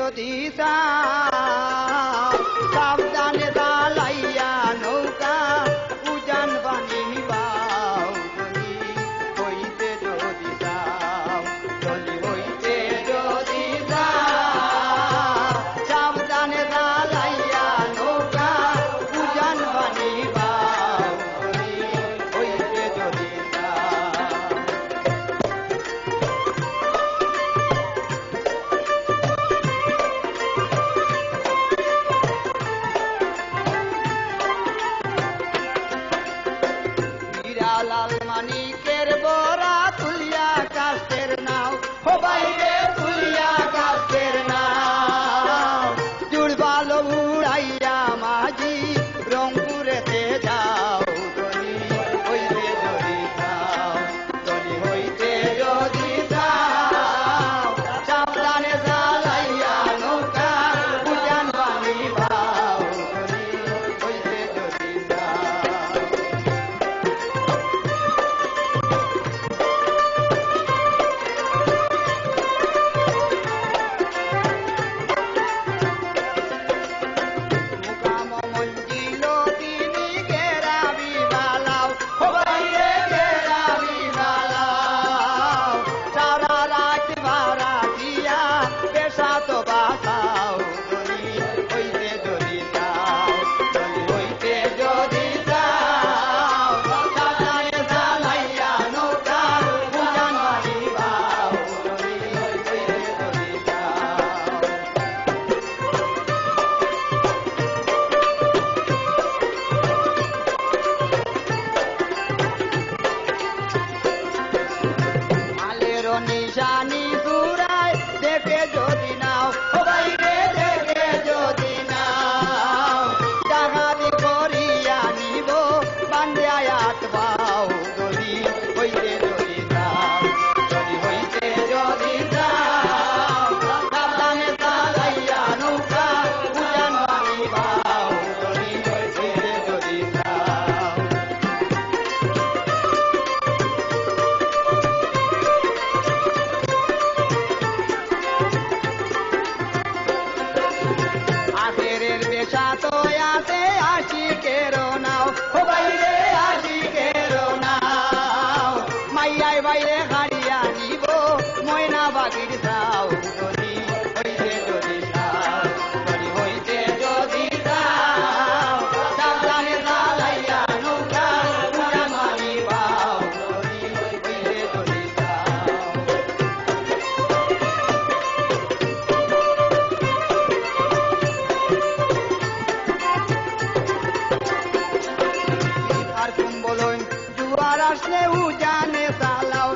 যদি যাও সাবধানে চালাইয়া নৌকা উজান বানিবাও যদি হইতে যদি যাও যদি হইতে যদি যাও সাবধানে চালাইয়া নৌকা উজান বানিবাও যদি হইতে যদি যাও। লাল মানিকের বরা তুলিয়া কাস্তের নাও ও বাইরে তুলিয়া কাস্তের নাও জুড়বালো উড়াইয়া মাঝি রংপুরেতে যাও যদি হইতে যদি যাও যদি হইতে যদি যাও সাবধানে চালাইয়া নৌকা উজান বানিবাও যদি হইতে যদি যাও। নিশানি দূরায় দেখে যদি নাও ও বাইরে দেখে যদি নাও ডাকাতি করিয়া নিব বান্ধিয়া আটবাও যদি হইতে যদি যাও যদি হইতে যদি যাও সাবধানে চালাইয়া নৌকা উজান বানিবাও যদি হইতে যদি যাও। আছে আশিকের নাও ও বাইরে আশিকের নাও মাইয়াই বাইরে হারিয়া নিব ময়না বাগির যাও যদি হইতে যদি যাও যদি হইতে যদি যাও সাবধানে চালাইয়া নৌকা উজান বানিবাও যদি হইতে যদি যাও। আর কুম্বলই জুয়ার আসলে উজানে চালাও